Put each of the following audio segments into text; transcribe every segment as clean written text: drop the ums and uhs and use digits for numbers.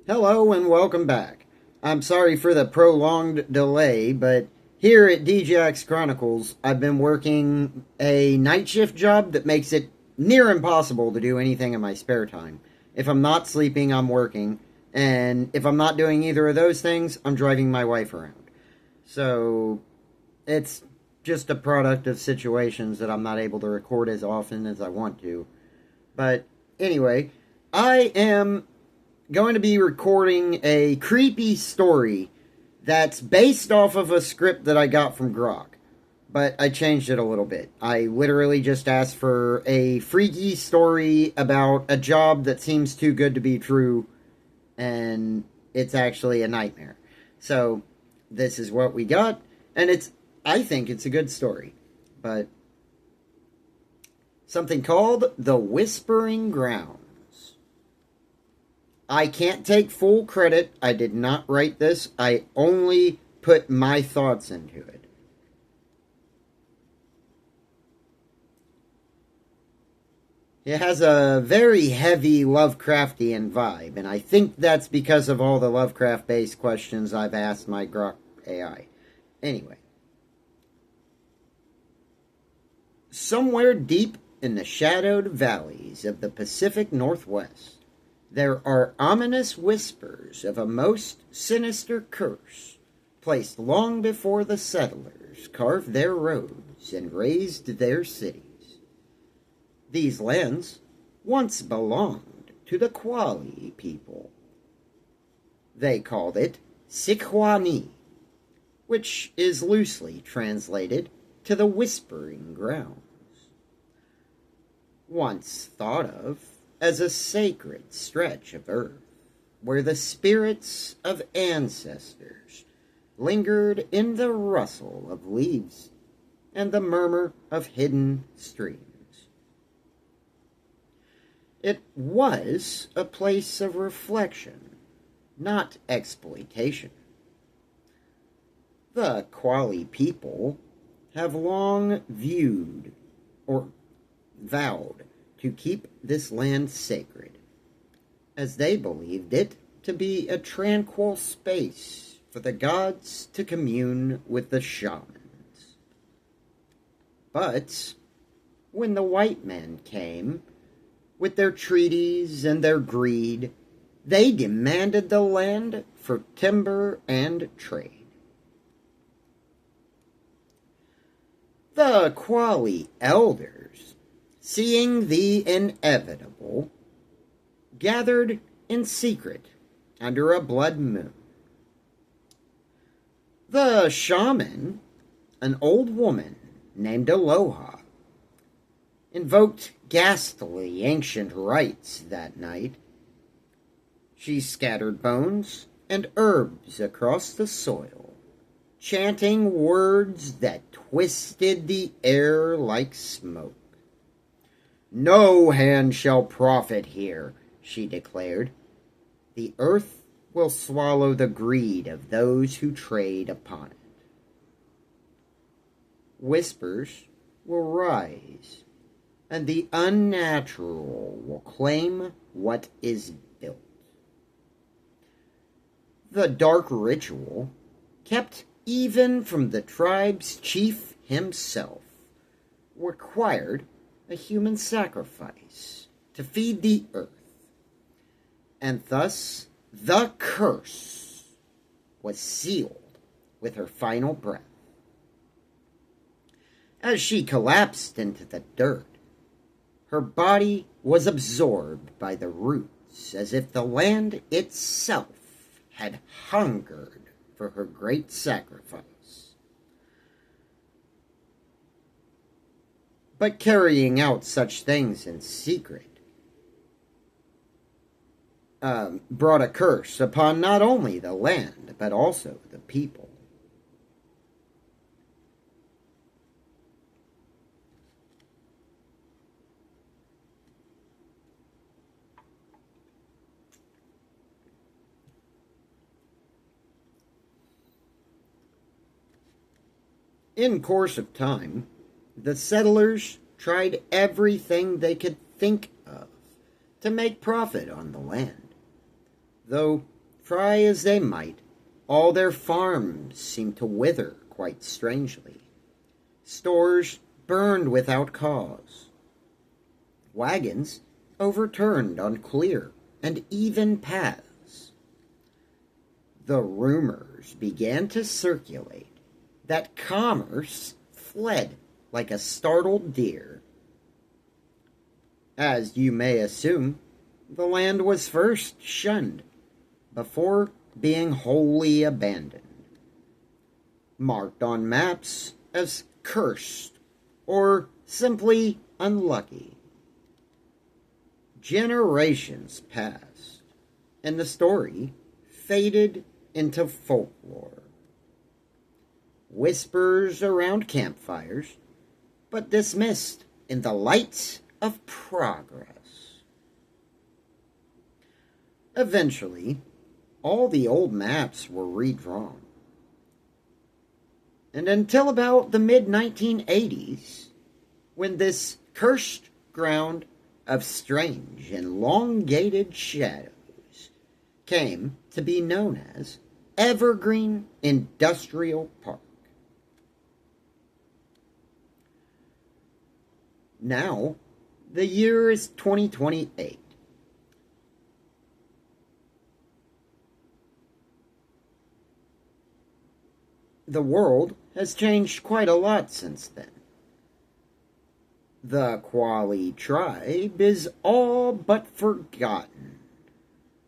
Hello and welcome back. I'm sorry for the prolonged delay, but here at DJX Chronicles, I've been working a night shift job that makes it near impossible to do anything in my spare time. If I'm not sleeping, I'm working, and if I'm not doing either of those things, I'm driving my wife around. So, it's just a product of situations that I'm not able to record as often as I want to. But anyway, I am going to be recording a creepy story that's based off of a script that I got from Grok. But I changed it a little bit. I literally just asked for a freaky story about a job that seems too good to be true, and it's actually a nightmare. So, this is what we got, and I think it's a good story. But something called The Whispering Ground. I can't take full credit. I did not write this. I only put my thoughts into it. It has a very heavy Lovecraftian vibe, and I think that's because of all the Lovecraft-based questions I've asked my Grok AI. Anyway. Somewhere deep in the shadowed valleys of the Pacific Northwest, there are ominous whispers of a most sinister curse, placed long before the settlers carved their roads and raised their cities. These lands once belonged to the Quali people. They called it Sikwani, which is loosely translated to the Whispering Grounds. Once thought of as a sacred stretch of earth, where the spirits of ancestors lingered in the rustle of leaves and the murmur of hidden streams. It was a place of reflection, not exploitation. The Quali people have long viewed or vowed to keep this land sacred, as they believed it to be a tranquil space for the gods to commune with the shamans. But when the white men came, with their treaties and their greed, they demanded the land for timber and trade. The Quali elders, seeing the inevitable, gathered in secret under a blood moon. The shaman, an old woman named Aloha, invoked ghastly ancient rites that night. She scattered bones and herbs across the soil, chanting words that twisted the air like smoke. "No hand shall profit here," she declared. "The earth will swallow the greed of those who trade upon it. Whispers will rise, and the unnatural will claim what is built." The dark ritual, kept even from the tribe's chief himself, required a human sacrifice to feed the earth, and thus the curse was sealed with her final breath. As she collapsed into the dirt, her body was absorbed by the roots, as if the land itself had hungered for her great sacrifice. But carrying out such things in secret brought a curse upon not only the land, but also the people. In course of time, the settlers tried everything they could think of to make profit on the land, though Try as they might, all their farms seemed to wither quite strangely. Stores burned without cause. Wagons overturned on clear and even paths. The rumors began to circulate that commerce fled like a startled deer. As you may assume, the land was first shunned before being wholly abandoned, marked on maps as cursed or simply unlucky. Generations passed, and the story faded into folklore. Whispers around campfires, but dismissed in the light of progress. Eventually, all the old maps were redrawn. And until about the mid-1980s, when this cursed ground of strange and elongated shadows came to be known as Evergreen Industrial Park. Now, the year is 2028. The world has changed quite a lot since then. The Quali tribe is all but forgotten,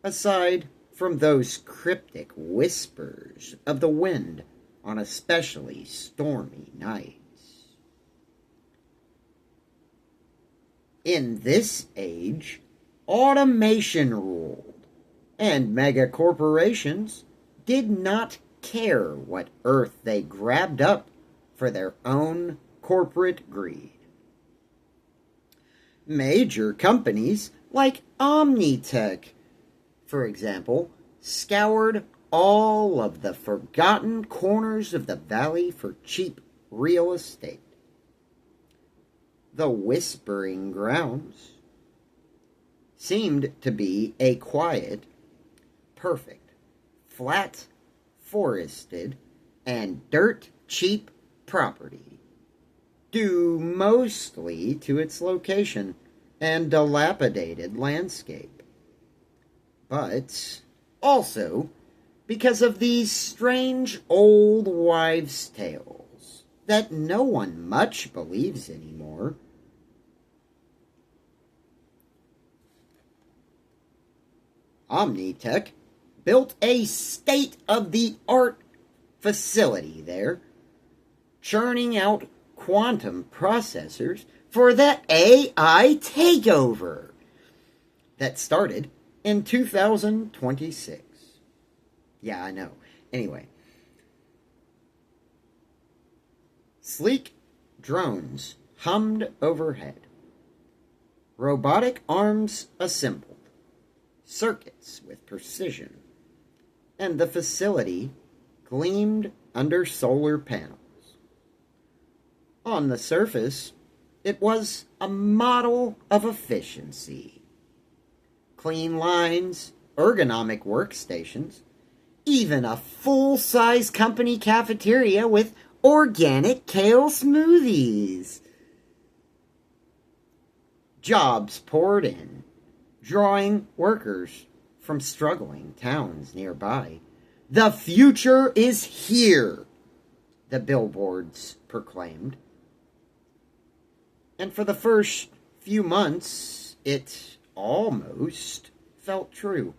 aside from those cryptic whispers of the wind on especially stormy nights. In this age, automation ruled, and megacorporations did not care what earth they grabbed up for their own corporate greed. Major companies like Omnitech, for example, scoured all of the forgotten corners of the valley for cheap real estate. The Whispering Grounds seemed to be a quiet, perfect, flat, forested, and dirt-cheap property, due mostly to its location and dilapidated landscape, but also because of these strange old wives' tales that no one much believes anymore. Omnitech built a state-of-the-art facility there, churning out quantum processors for the AI takeover that started in 2026. Yeah, I know. Anyway. Sleek drones hummed overhead. Robotic arms assembled. Circuits with precision. And the facility gleamed under solar panels. On the surface, it was a model of efficiency. Clean lines, ergonomic workstations, even a full-size company cafeteria with organic kale smoothies. Jobs poured in, drawing workers from struggling towns nearby. The future is here, the billboards proclaimed. And for the first few months, it almost felt true.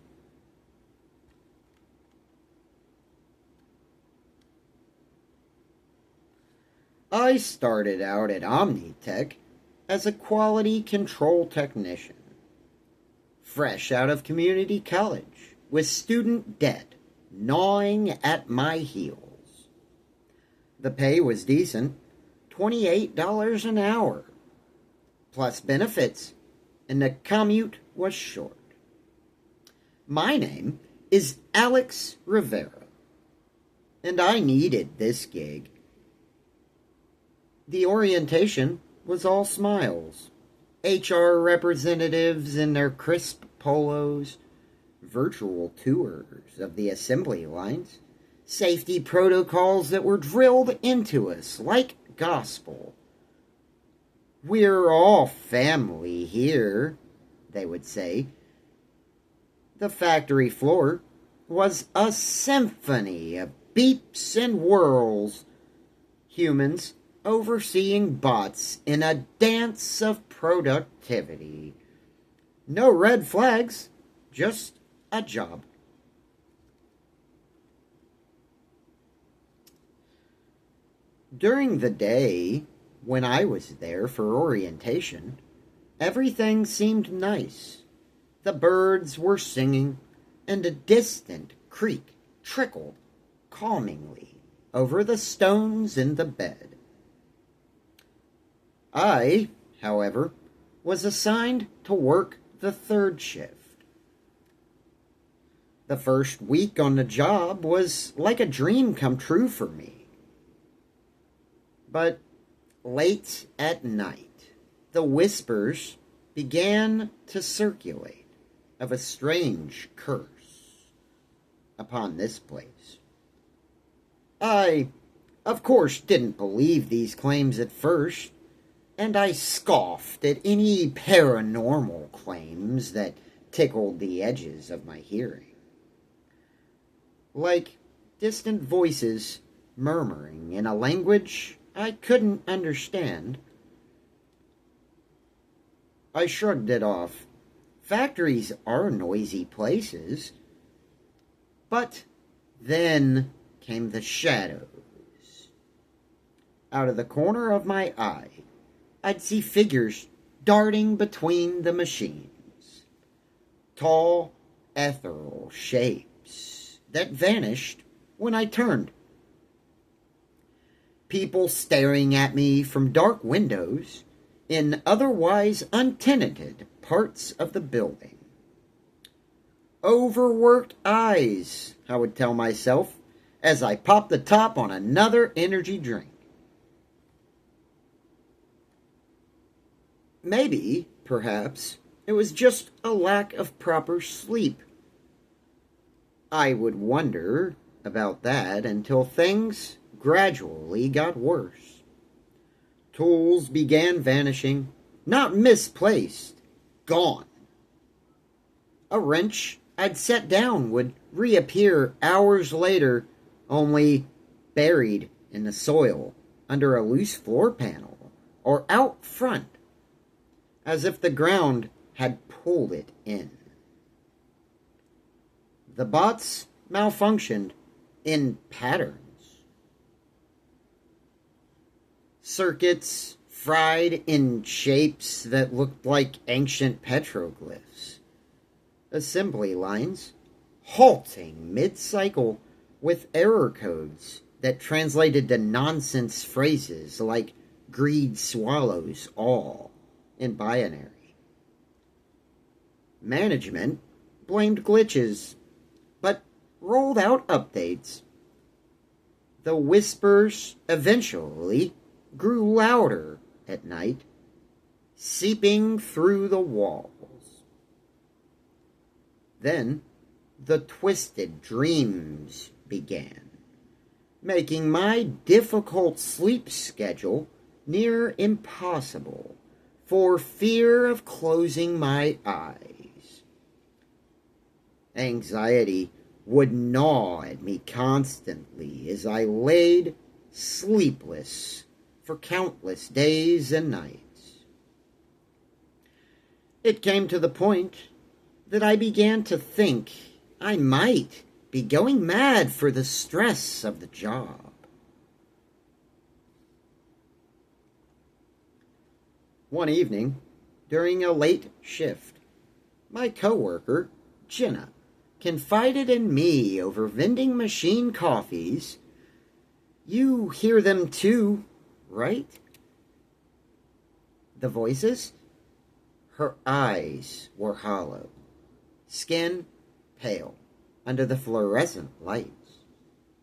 I started out at Omnitech as a quality control technician, fresh out of community college, with student debt gnawing at my heels. The pay was decent, $28 an hour, plus benefits, and the commute was short. My name is Alex Rivera, and I needed this gig. The orientation was all smiles. HR representatives in their crisp polos, virtual tours of the assembly lines, safety protocols that were drilled into us like gospel. "We're all family here," they would say. The factory floor was a symphony of beeps and whirls, humans overseeing bots in a dance of productivity. No red flags, just a job. During the day, when I was there for orientation, everything seemed nice. The birds were singing, and a distant creek trickled calmingly over the stones in the bed. I, however, was assigned to work the third shift. The first week on the job was like a dream come true for me. But late at night, the whispers began to circulate of a strange curse upon this place. I, of course, didn't believe these claims at first, and I scoffed at any paranormal claims that tickled the edges of my hearing. Like distant voices murmuring in a language I couldn't understand, I shrugged it off. Factories are noisy places. But then came the shadows. Out of the corner of my eye, I'd see figures darting between the machines. Tall, ethereal shapes that vanished when I turned. People staring at me from dark windows in otherwise untenanted parts of the building. Overworked eyes, I would tell myself, as I popped the top on another energy drink. Maybe, perhaps, it was just a lack of proper sleep. I would wonder about that until things gradually got worse. Tools began vanishing, not misplaced, gone. A wrench I'd set down would reappear hours later, only buried in the soil under a loose floor panel or out front, as if the ground had pulled it in. The bots malfunctioned in patterns. Circuits fried in shapes that looked like ancient petroglyphs. Assembly lines halting mid-cycle with error codes that translated to nonsense phrases like "greed swallows all" in binary. Management blamed glitches, but rolled out updates. The whispers eventually grew louder at night, seeping through the walls. Then the twisted dreams began, making my difficult sleep schedule near impossible for fear of closing my eyes. Anxiety would gnaw at me constantly as I laid sleepless for countless days and nights. It came to the point that I began to think I might be going mad for the stress of the job. One evening, during a late shift, my coworker, Jenna, confided in me over vending machine coffees. "You hear them too, right?" The voices? Her eyes were hollow, skin pale under the fluorescent lights.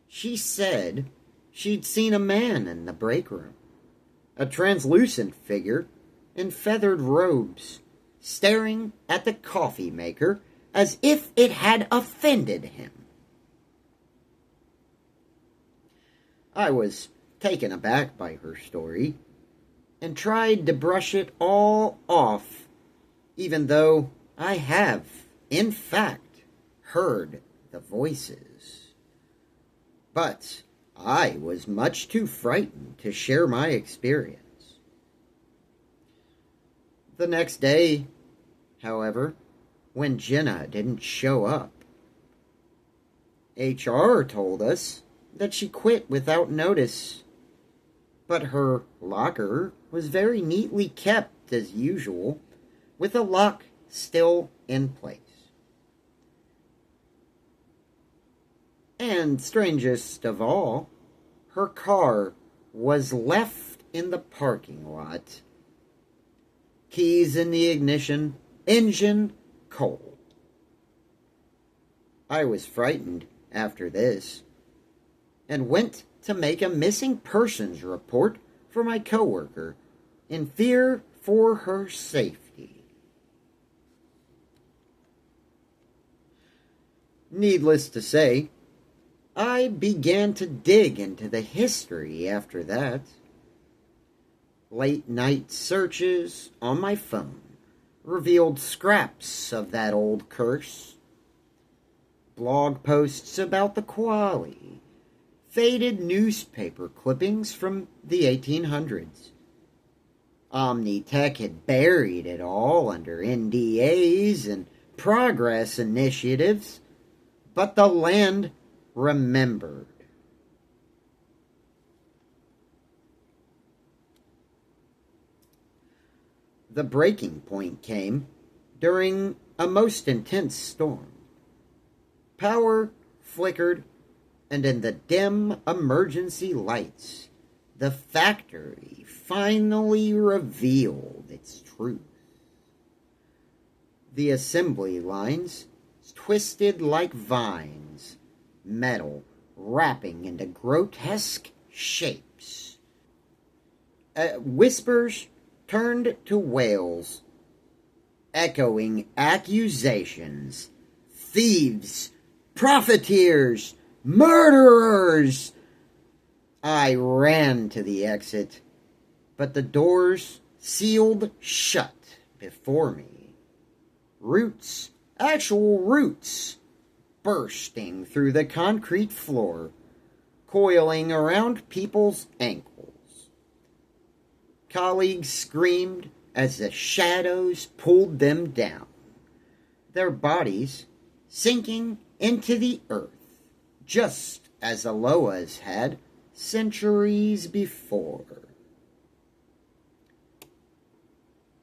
She said she'd seen a man in the break room, a translucent figure in feathered robes, staring at the coffee maker as if it had offended him. I was taken aback by her story and tried to brush it all off, even though I have, in fact, heard the voices. But I was much too frightened to share my experience. The next day, however, when Jenna didn't show up, HR told us that she quit without notice, but her locker was very neatly kept as usual, with a lock still in place. And strangest of all, her car was left in the parking lot. Keys in the ignition, engine cold. I was frightened after this, and went to make a missing persons report for my coworker in fear for her safety. Needless to say, I began to dig into the history after that. Late night searches on my phone revealed scraps of that old curse. Blog posts about the Quali, faded newspaper clippings from the 1800s. Omnitech had buried it all under NDAs and progress initiatives, but the land remembered. The breaking point came during a most intense storm. Power flickered, and in the dim emergency lights, the factory finally revealed its truth. The assembly lines twisted like vines, metal wrapping into grotesque shapes. Whispers turned to wails, echoing accusations. Thieves, profiteers, murderers! I ran to the exit, but the doors sealed shut before me. Roots, actual roots, bursting through the concrete floor, coiling around people's ankles. Colleagues screamed as the shadows pulled them down, their bodies sinking into the earth, just as Aloa's had centuries before.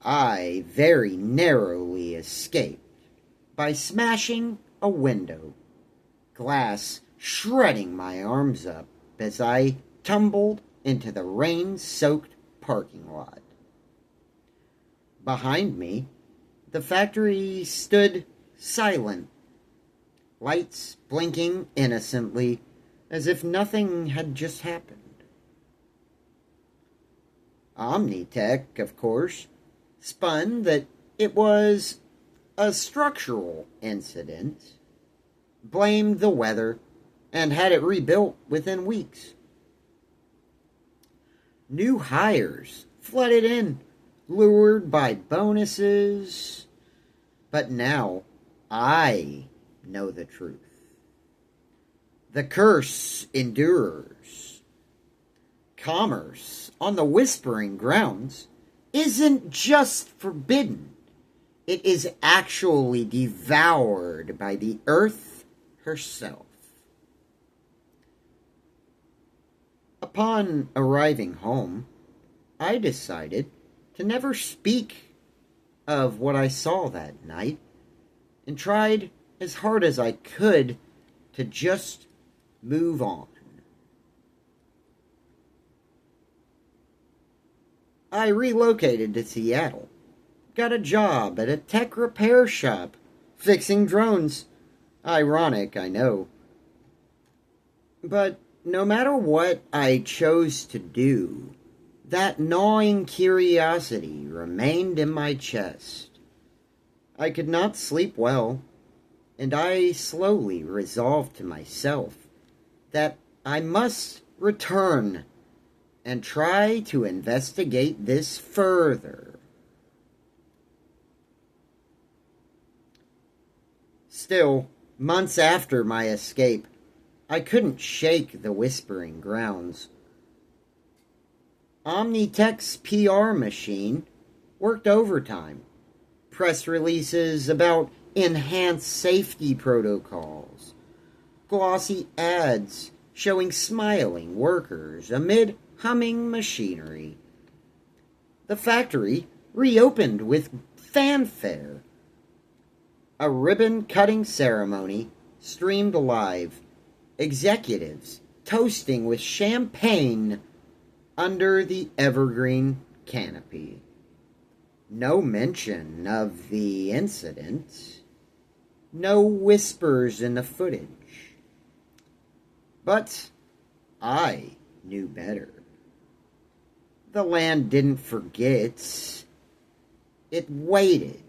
I very narrowly escaped by smashing a window, glass shredding my arms up as I tumbled into the rain-soaked parking lot. Behind me, the factory stood silent, lights blinking innocently as if nothing had just happened. Omnitech, of course, spun that it was a structural incident, blamed the weather, and had it rebuilt within weeks. New hires flooded in, lured by bonuses. But now I know the truth. The curse endures. Commerce on the Whispering Grounds isn't just forbidden. It is actually devoured by the earth herself. Upon arriving home, I decided to never speak of what I saw that night, and tried as hard as I could to just move on. I relocated to Seattle, got a job at a tech repair shop, fixing drones. Ironic, I know. But no matter what I chose to do, that gnawing curiosity remained in my chest. I could not sleep well, and I slowly resolved to myself that I must return and try to investigate this further. Still, months after my escape, I couldn't shake the whispering grounds. Omnitech's PR machine worked overtime. Press releases about enhanced safety protocols. Glossy ads showing smiling workers amid humming machinery. The factory reopened with fanfare. A ribbon-cutting ceremony streamed live. Executives toasting with champagne under the evergreen canopy. No mention of the incident. No whispers in the footage. But I knew better. The land didn't forget. It waited.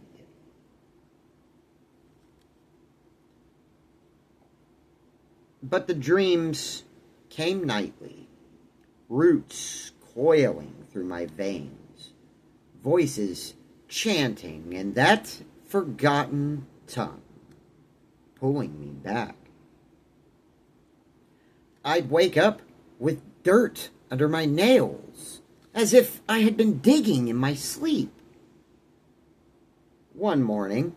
But the dreams came nightly, roots coiling through my veins, voices chanting in that forgotten tongue, pulling me back. I'd wake up with dirt under my nails, as if I had been digging in my sleep. One morning,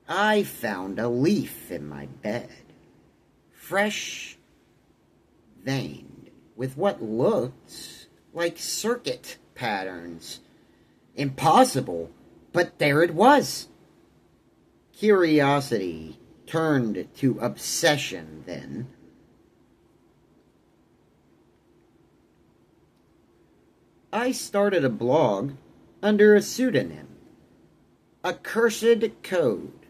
I found a leaf in my bed, fresh, veined with what looked like circuit patterns. Impossible, but there it was. Curiosity turned to obsession then. I started a blog under a pseudonym, Accursed Code.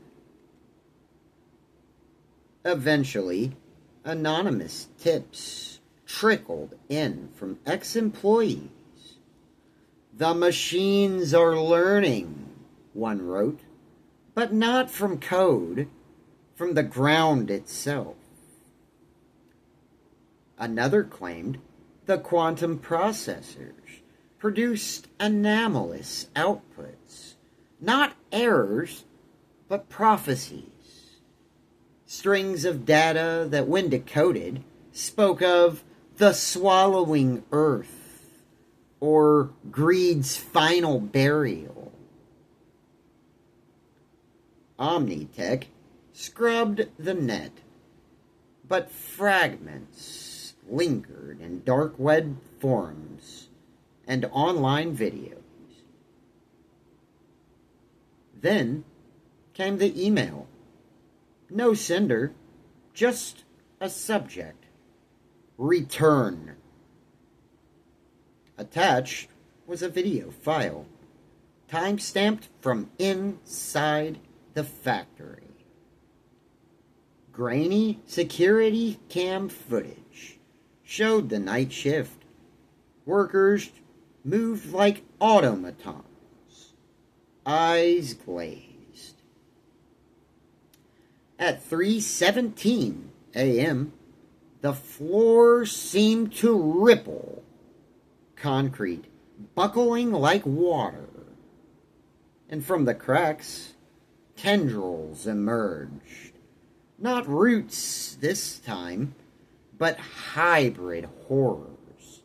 Eventually, anonymous tips trickled in from ex-employees. The machines are learning, one wrote, but not from code, from the ground itself. Another claimed the quantum processors produced anomalous outputs, not errors, but prophecies. Strings of data that, when decoded, spoke of the swallowing earth, or greed's final burial. Omnitech scrubbed the net, but fragments lingered in dark web forums and online videos. Then came the email. No sender, just a subject. Return. Attached was a video file, time-stamped from inside the factory. Grainy security cam footage showed the night shift. Workers moved like automatons, eyes glazed. At 3:17 a.m., the floor seemed to ripple, concrete buckling like water, and from the cracks, tendrils emerged. Not roots this time, but hybrid horrors.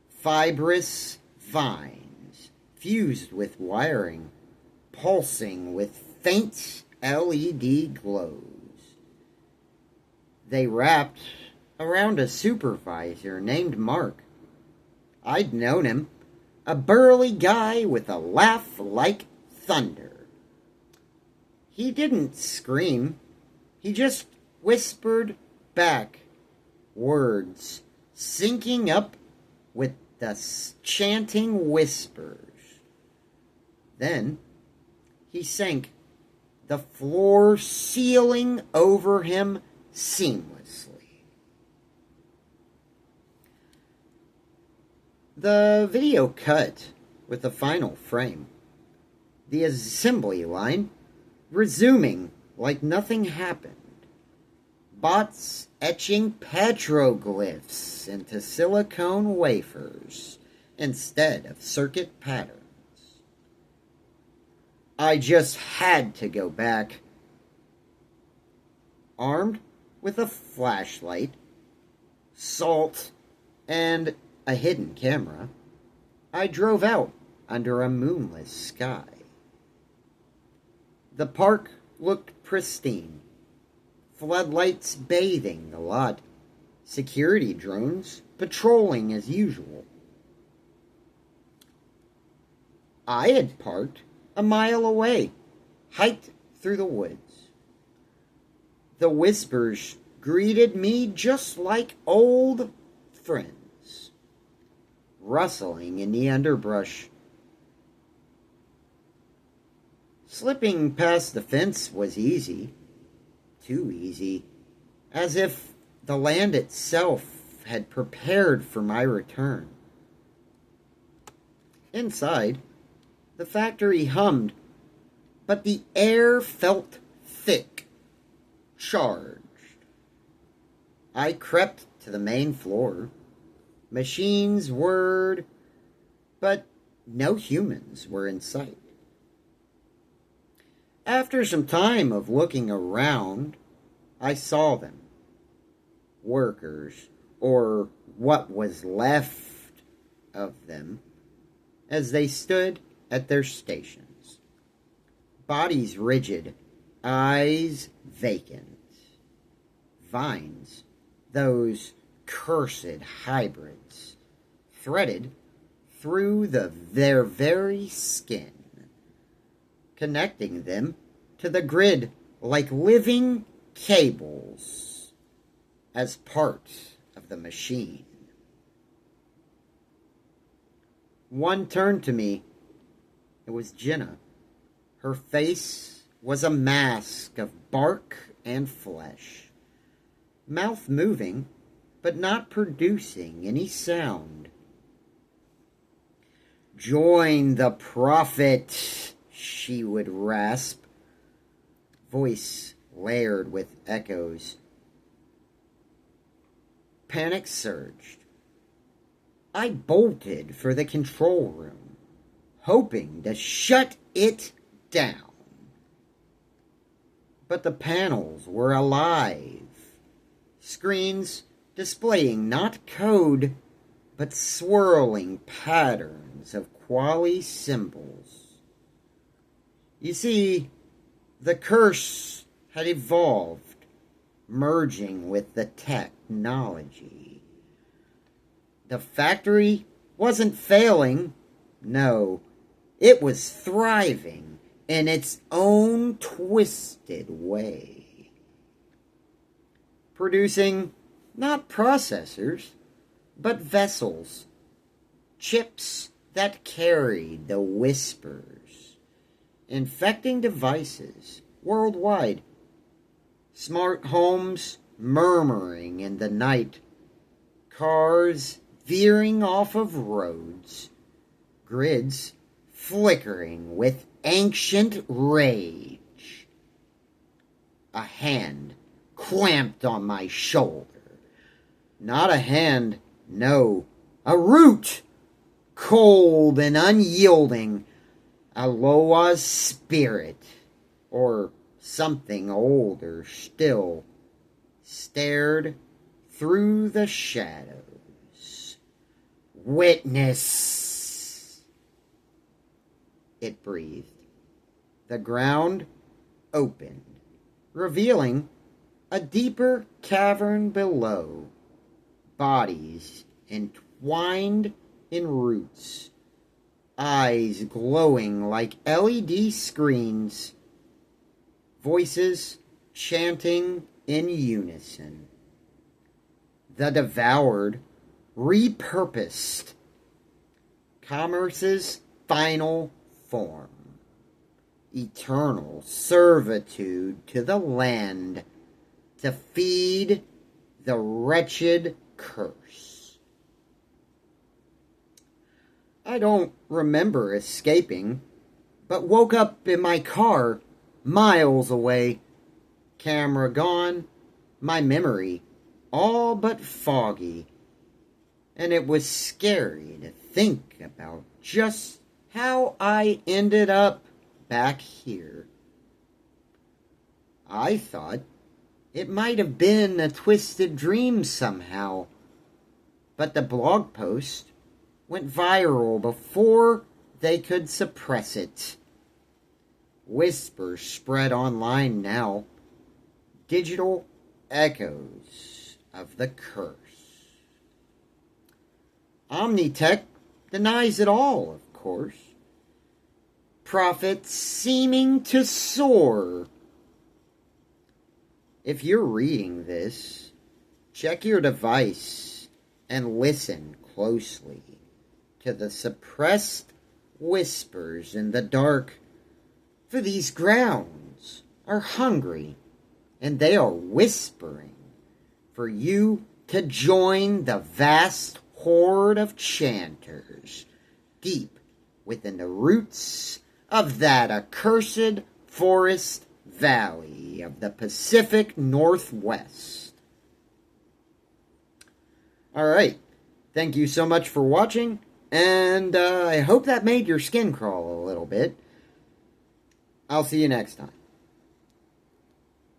Fibrous vines, fused with wiring, pulsing with faint LED glows. They wrapped around a supervisor named Mark. I'd known him, a burly guy with a laugh like thunder. He didn't scream, he just whispered back words, syncing up with the chanting whispers. Then he sank, the floor sealing over him seamlessly. The video cut with the final frame, the assembly line resuming like nothing happened. Bots etching petroglyphs into silicone wafers instead of circuit patterns. I just had to go back. Armed with a flashlight, salt, and a hidden camera, I drove out under a moonless sky. The park looked pristine, floodlights bathing the lot, security drones patrolling as usual. I had parked a mile away, hiked through the woods. The whispers greeted me just like old friends, rustling in the underbrush. Slipping past the fence was easy, too easy, as if the land itself had prepared for my return. Inside, the factory hummed, but the air felt thick, charged. I crept to the main floor. Machines whirred, but no humans were in sight. After some time of looking around, I saw them. Workers, or what was left of them, as they stood at their stations. Bodies rigid, eyes vacant. Vines, those cursed hybrids, threaded through their very skin, connecting them to the grid like living cables as part of the machine. One turned to me. It was Jenna. Her face was a mask of bark and flesh, mouth moving, but not producing any sound. "Join the prophet," she would rasp, voice layered with echoes. Panic surged. I bolted for the control room, hoping to shut it down. But the panels were alive, screens displaying not code, but swirling patterns of quali symbols. You see, the curse had evolved, merging with the technology. The factory wasn't failing. No, it was thriving in its own twisted way. Producing not processors, but vessels, chips that carried the whispers, infecting devices worldwide, smart homes murmuring in the night, cars veering off of roads, grids flickering with ancient rage. A hand clamped on my shoulder. Not a hand, no, a root, cold and unyielding, Aloa's spirit, or something older still, stared through the shadows. "Witness," it breathed. The ground opened, revealing a deeper cavern below, bodies entwined in roots, eyes glowing like LED screens, voices chanting in unison. The devoured, repurposed, commerce's final form, eternal servitude to the land, to feed the wretched curse. I don't remember escaping, but woke up in my car miles away, camera gone, my memory all but foggy, and it was scary to think about just how I ended up back here. I thought it might have been a twisted dream somehow, but the blog post went viral before they could suppress it. Whispers spread online now, digital echoes of the curse. Omnitech denies it all, of course. Profits seeming to soar. If you're reading this, check your device and listen closely to the suppressed whispers in the dark, for these grounds are hungry, and they are whispering for you to join the vast horde of chanters deep within the roots of that accursed forest valley of the Pacific Northwest. Alright, thank you so much for watching, and I hope that made your skin crawl a little bit. I'll see you next time.